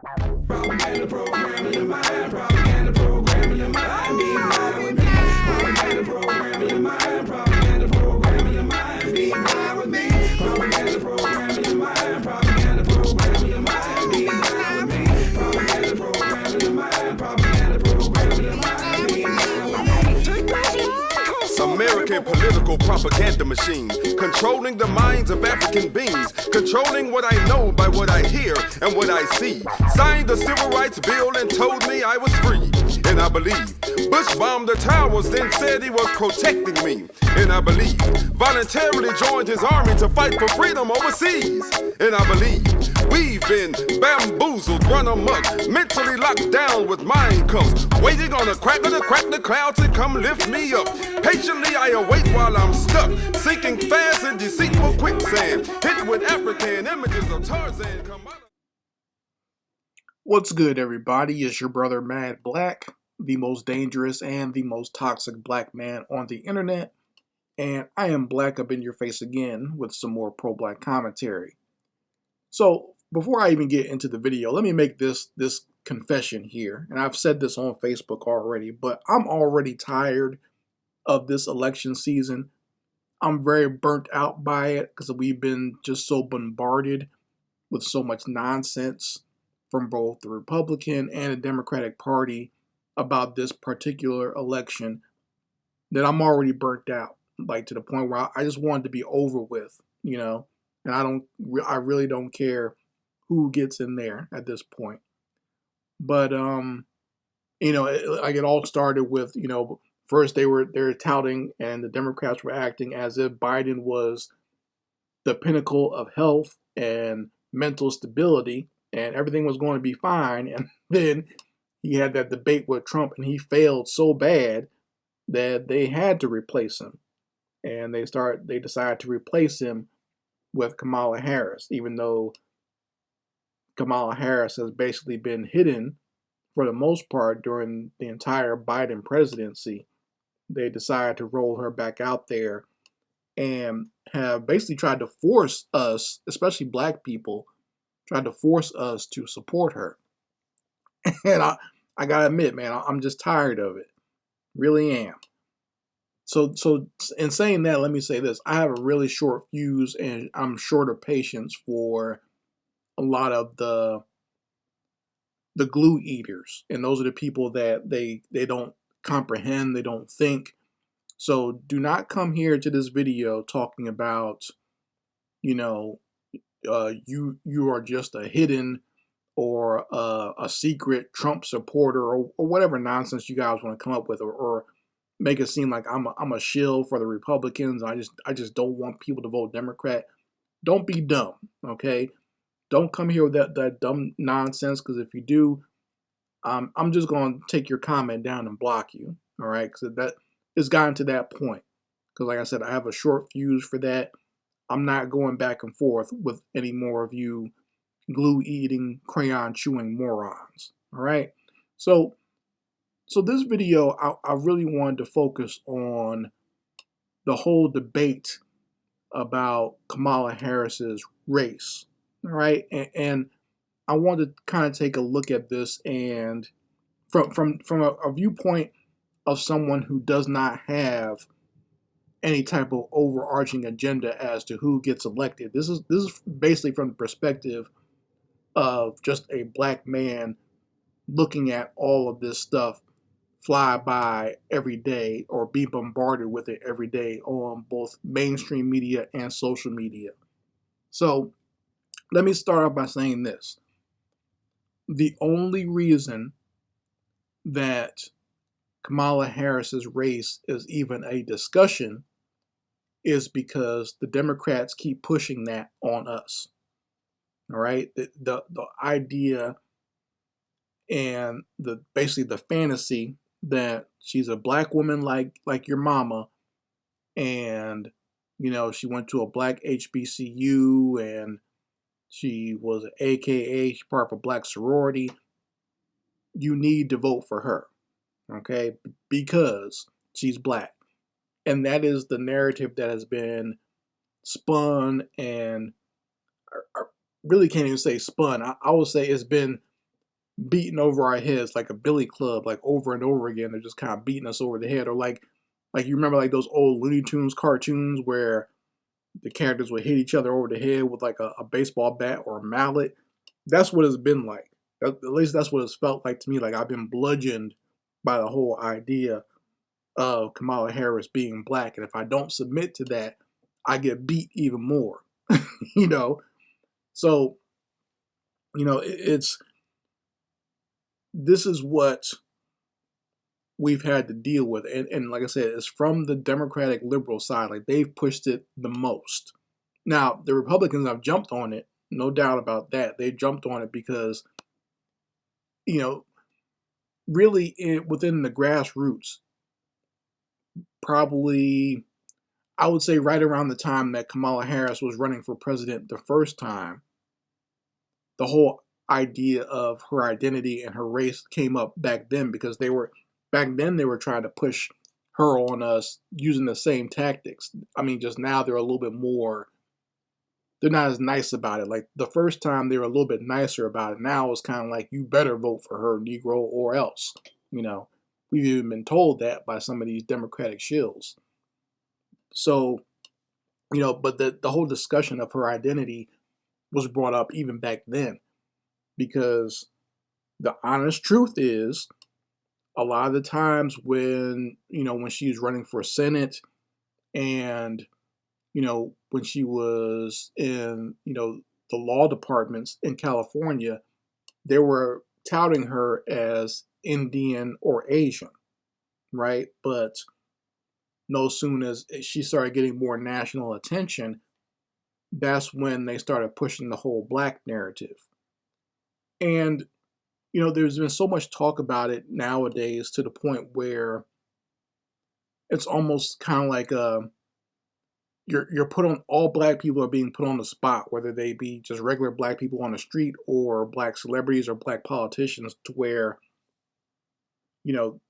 Propaganda program in your mind, propaganda program in your mind, be mine with me. Propaganda program in your mind, propaganda program in your mind, be mine with me. Propaganda program in your mind, propaganda program in your mind, be mine with me. Propaganda program in your mind, propaganda program in your mind, be mine with me. American political propaganda machine, controlling the minds of African beings, controlling what I know by what I hear and what I see. Signed the Civil Rights Bill and told me I was free, and I believe. Bush bombed the towers, then said he was protecting me, and I believe. Voluntarily joined his army to fight for freedom overseas, and I believe. We've been bamboozled, run amok, mentally locked down with mind cuffs, waiting on a cracker to crack the clouds and come lift me up. Patiently I await while I'm stuck, sinking fast in deceitful quicksand, hit with African images of Tarzan. What's good, everybody? It's your brother Mad Black, the most dangerous and the most toxic black man on the internet, and I am black up in your face again with some more pro-black commentary. So before I even get into the video, let me make this confession here, and I've said this on Facebook already, but I'm already tired of this election season. I'm very burnt out by it because we've been just so bombarded with so much nonsense from both the Republican and the Democratic Party about this particular election that I'm already burnt out, like to the point where I just want it to be over with, and I really don't care who gets in there at this point. But it all started with, first they were touting, and the Democrats were acting as if Biden was the pinnacle of health and mental stability, and everything was going to be fine. And then he had that debate with Trump, and he failed so bad that they had to replace him. And they decided to replace him with Kamala Harris, even though Kamala Harris has basically been hidden for the most part during the entire Biden presidency. They decided to roll her back out there and have basically tried to force us, especially black people, tried to force us to support her. And I gotta admit, man, I'm just tired of it. Really am. So in saying that, let me say this. I have a really short fuse, and I'm short of patience for a lot of the glue eaters. And those are the people that they don't comprehend, they don't think. So do not come here to this video talking about, you are just a hidden or a secret Trump supporter or whatever nonsense you guys want to come up with, or make it seem like I'm a shill for the Republicans. I just don't want people to vote Democrat. Don't be dumb, okay? Don't come here with that dumb nonsense, because if you do, I'm just going to take your comment down and block you, all right? Because it's gotten to that point. Because like I said, I have a short fuse for that. I'm not going back and forth with any more of you glue-eating, crayon-chewing morons, all right? So this video, I really wanted to focus on the whole debate about Kamala Harris's race, all right? And I wanted to kind of take a look at this, and from a viewpoint of someone who does not have any type of overarching agenda as to who gets elected. This is basically from the perspective of just a black man looking at all of this stuff fly by every day, or be bombarded with it every day on both mainstream media and social media. So let me start off by saying this. The only reason that Kamala Harris's race is even a discussion is because the Democrats keep pushing that on us. All right, the idea and basically the fantasy that she's a black woman like your mama, and she went to a black HBCU, and she was an AKA, she's part of a black sorority. You need to vote for her, okay, because she's black. And that is the narrative that has been spun, and I really can't even say spun. I would say it's been beating over our heads like a billy club, like over and over again. They're just kind of beating us over the head, or like you remember like those old Looney Tunes cartoons where the characters would hit each other over the head with like a baseball bat or a mallet. That's what it's been like. At least that's what it's felt like to me. Like I've been bludgeoned by the whole idea of Kamala Harris being black, and if I don't submit to that, I get beat even more. you know, so it's this is what we've had to deal with, and like I said, it's from the Democratic liberal side. Like they've pushed it the most. Now the Republicans have jumped on it, no doubt about that. They jumped on it because really within the grassroots, probably I would say right around the time that Kamala Harris was running for president the first time, the whole idea of her identity and her race came up back then, because they were trying to push her on us using the same tactics. I mean, just now they're a little bit more, they're not as nice about it. Like the first time they were a little bit nicer about it. Now it's kind of like, you better vote for her, Negro, or else. We've even been told that by some of these Democratic shills. So, but the whole discussion of her identity was brought up even back then, because the honest truth is, a lot of the times when she was running for Senate, and when she was in the law departments in California, they were touting her as Indian or Asian, right? But no soon as she started getting more national attention, that's when they started pushing the whole black narrative. And there's been so much talk about it nowadays, to the point where it's almost kind of like you're put on, all black people are being put on the spot, whether they be just regular black people on the street or black celebrities or black politicians, to where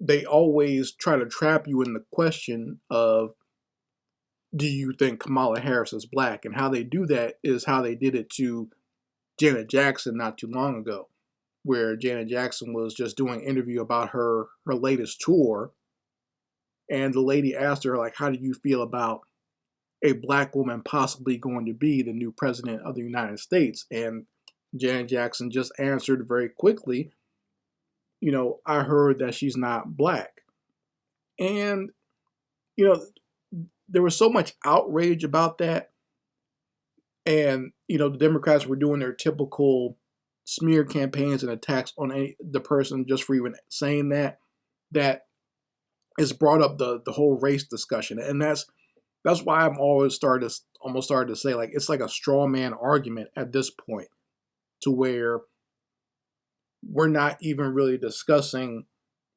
they always try to trap you in the question of, do you think Kamala Harris is black? And how they do that is how they did it to Janet Jackson not too long ago, where Janet Jackson was just doing an interview about her latest tour, and the lady asked her, like, how do you feel about a black woman possibly going to be the new president of the United States? And Janet Jackson just answered very quickly, I heard that she's not black. And there was so much outrage about that. And the Democrats were doing their typical smear campaigns and attacks on the person just for even saying that has brought up the whole race discussion. And that's why I'm almost started to say, like, it's like a straw man argument at this point, to where we're not even really discussing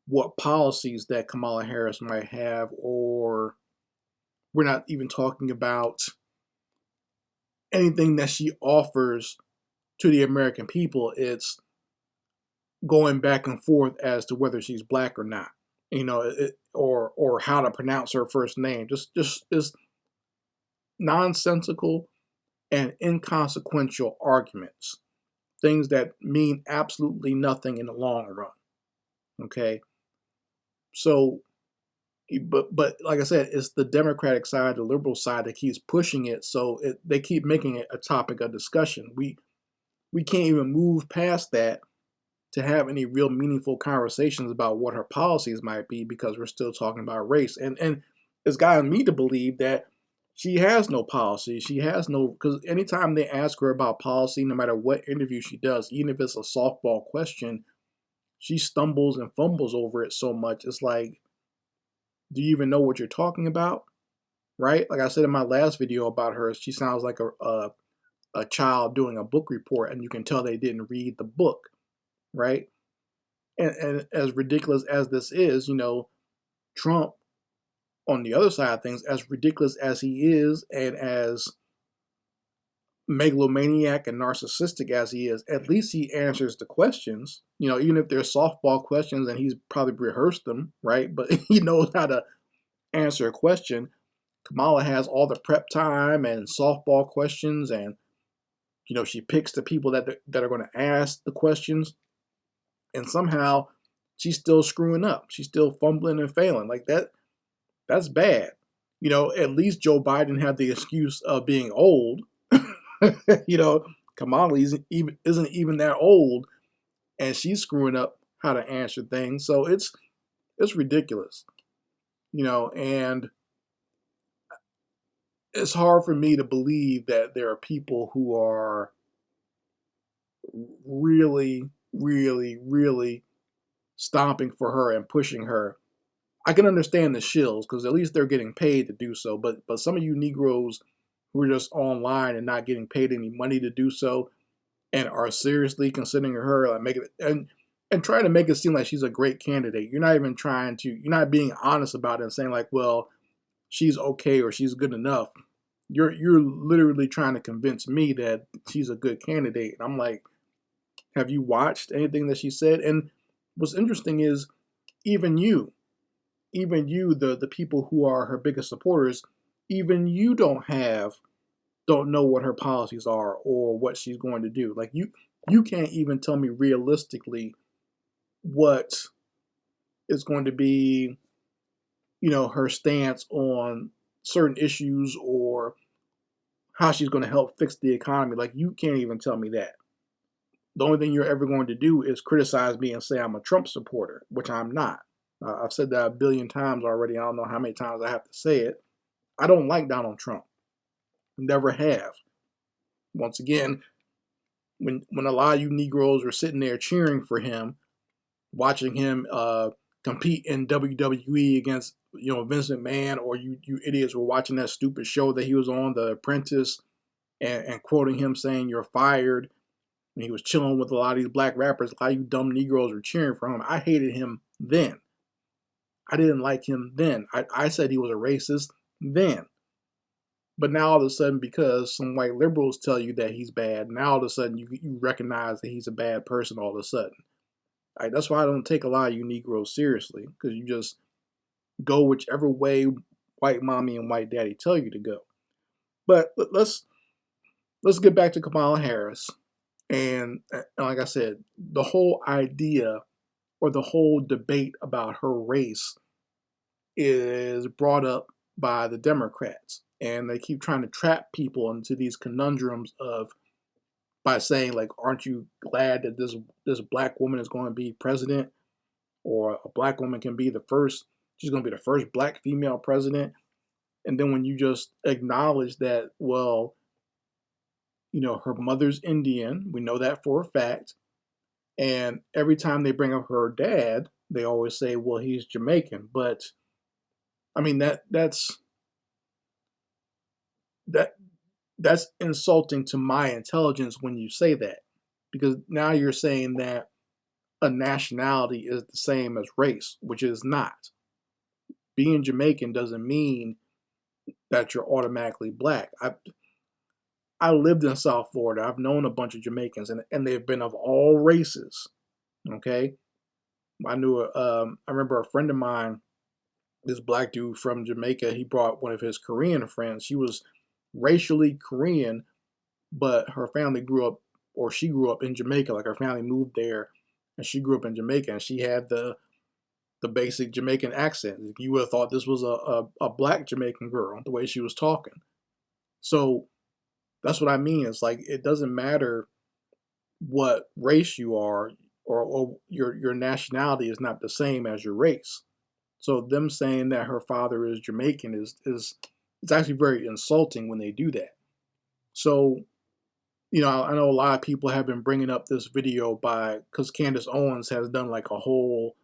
what policies that Kamala Harris might have, or we're not even talking about anything that she offers to the American people. It's going back and forth as to whether she's black or not, or how to pronounce her first name. Just is nonsensical and inconsequential arguments, things that mean absolutely nothing in the long run. Okay, so, but like I said, it's the Democratic side, the liberal side, that keeps pushing it. So they keep making it a topic of discussion. We can't even move past that to have any real meaningful conversations about what her policies might be, because we're still talking about race. And it's gotten me to believe that she has no policy. She has no, because anytime they ask her about policy, no matter what interview she does, even if it's a softball question, she stumbles and fumbles over it so much. It's like, do you even know what you're talking about? Right? Like I said in my last video about her, she sounds like a child doing a book report, and you can tell they didn't read the book. Right? And as ridiculous as this is, Trump, on the other side of things, as ridiculous as he is, and as megalomaniac and narcissistic as he is, at least he answers the questions. Even if they're softball questions, and he's probably rehearsed them, right? But he knows how to answer a question. Kamala has all the prep time and softball questions, and she picks the people that are going to ask the questions. and somehow she's still screwing up. She's still fumbling and failing. Like that's bad. At least Joe Biden had the excuse of being old. Kamala isn't even that old, and she's screwing up how to answer things. So it's ridiculous. And it's hard for me to believe that there are people who are really, really, really stomping for her and pushing her. I can understand the shills because at least they're getting paid to do so. But some of you Negroes who are just online and not getting paid any money to do so and are seriously considering her, like making it and trying to make it seem like she's a great candidate. You're not being honest about it and saying like, well, she's okay or she's good enough. You're literally trying to convince me that she's a good candidate. And I'm like, have you watched anything that she said? And what's interesting is even you, the people who are her biggest supporters, even you don't know what her policies are or what she's going to do. Like you can't even tell me realistically what is going to be, her stance on certain issues or how she's going to help fix the economy. Like you can't even tell me that. The only thing you're ever going to do is criticize me and say I'm a Trump supporter, which I'm not. I've said that a billion times already. I don't know how many times I have to say it. I don't like Donald Trump. Never have. Once again, when a lot of you Negroes were sitting there cheering for him, watching him compete in WWE against Vince McMahon, or you idiots were watching that stupid show that he was on, The Apprentice, and quoting him saying you're fired. When he was chilling with a lot of these black rappers, a lot of you dumb Negroes were cheering for him. I hated him then. I didn't like him then. I said he was a racist then. But now all of a sudden, because some white liberals tell you that he's bad, now all of a sudden you recognize that he's a bad person all of a sudden. That's why I don't take a lot of you Negroes seriously, because you just go whichever way white mommy and white daddy tell you to go. But let's get back to Kamala Harris. And like I said, the whole idea or the whole debate about her race is brought up by the Democrats. And they keep trying to trap people into these conundrums by saying, like, aren't you glad that this black woman is going to be president? Or a black woman can be she's going to be the first black female president. And then when you just acknowledge that, well, her mother's Indian, we know that for a fact. And every time they bring up her dad, they always say, well, he's Jamaican. But I mean, that's insulting to my intelligence when you say that, because now you're saying that a nationality is the same as race, which is not. Being Jamaican doesn't mean that you're automatically black. I lived in South Florida. I've known a bunch of Jamaicans, and they've been of all races. Okay, I remember a friend of mine, this black dude from Jamaica. He brought one of his Korean friends. She was racially Korean, but she grew up in Jamaica. Like her family moved there, and she grew up in Jamaica, and she had the basic Jamaican accent. You would have thought this was a black Jamaican girl, the way she was talking. So that's what I mean. It's like it doesn't matter what race you are, or your nationality is not the same as your race. So them saying that her father is Jamaican is it's actually very insulting when they do that. So, I know a lot of people have been bringing up this video because Candace Owens has done like a whole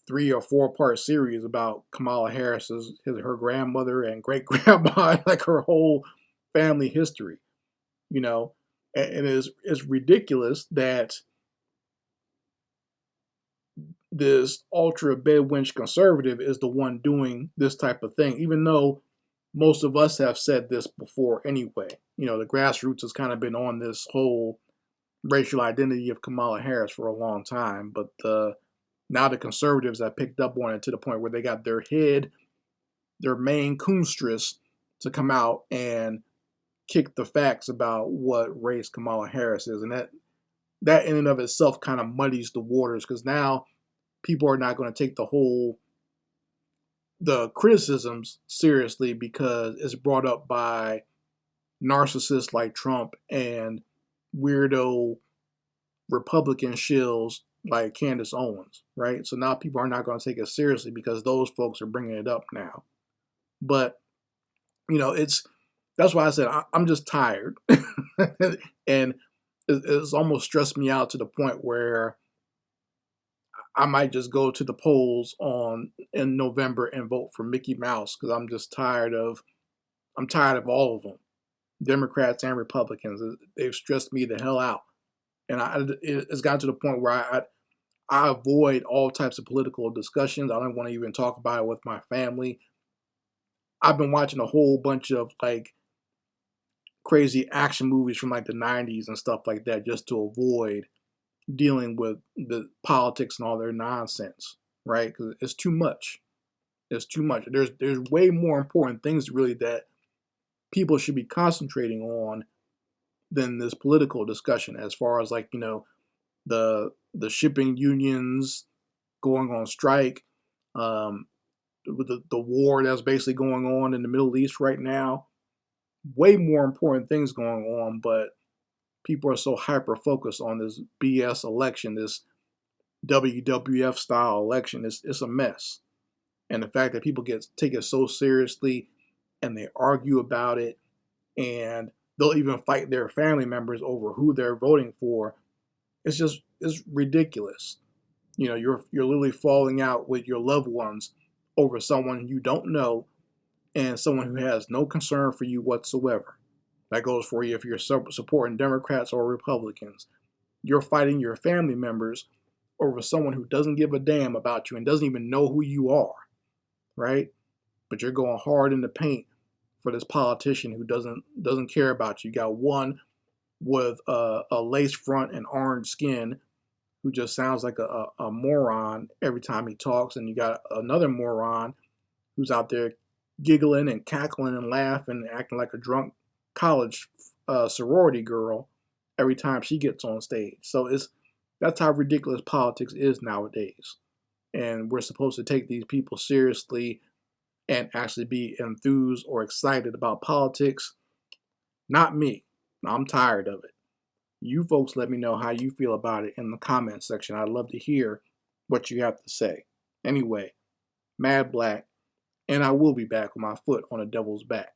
3 or 4 part series about Kamala Harris, her grandmother and great grandma, like her whole family history, and it's ridiculous that this ultra bedwench conservative is the one doing this type of thing, even though most of us have said this before anyway. The grassroots has kind of been on this whole racial identity of Kamala Harris for a long time, but now the conservatives have picked up on it to the point where they got their main coonstress to come out and kick the facts about what race Kamala Harris is, and that in and of itself kind of muddies the waters, because now people are not going to take the criticisms seriously because it's brought up by narcissists like Trump and weirdo Republican shills like Candace Owens, right? So now people are not going to take it seriously because those folks are bringing it up now. But that's why I said I'm just tired, and it's almost stressed me out to the point where I might just go to the polls in November and vote for Mickey Mouse, because I'm tired of all of them, Democrats and Republicans. They've stressed me the hell out, and it's gotten to the point where I avoid all types of political discussions. I don't want to even talk about it with my family. I've been watching a whole bunch of like crazy action movies from like the 90s and stuff like that just to avoid dealing with the politics and all their nonsense, right? Because it's too much. It's too much. There's way more important things really that people should be concentrating on than this political discussion, as far as like, the shipping unions going on strike, with the war that's basically going on in the Middle East right now. Way more important things going on, but people are so hyper focused on this BS election, this WWF style election. It's a mess. And the fact that people take it so seriously and they argue about it, and they'll even fight their family members over who they're voting for. It's ridiculous. You're literally falling out with your loved ones over someone you don't know and someone who has no concern for you whatsoever. That goes for you if you're supporting Democrats or Republicans. You're fighting your family members over someone who doesn't give a damn about you and doesn't even know who you are, right? But you're going hard in the paint for this politician who doesn't care about you. You got one with a lace front and orange skin who just sounds like a moron every time he talks, and you got another moron who's out there giggling and cackling and laughing and acting like a drunk college sorority girl every time she gets on stage. So that's how ridiculous politics is nowadays. And we're supposed to take these people seriously and actually be enthused or excited about politics. Not me. I'm tired of it. You folks let me know how you feel about it in the comment section. I'd love to hear what you have to say. Anyway, Mad Black, and I will be back with my foot on the devil's back.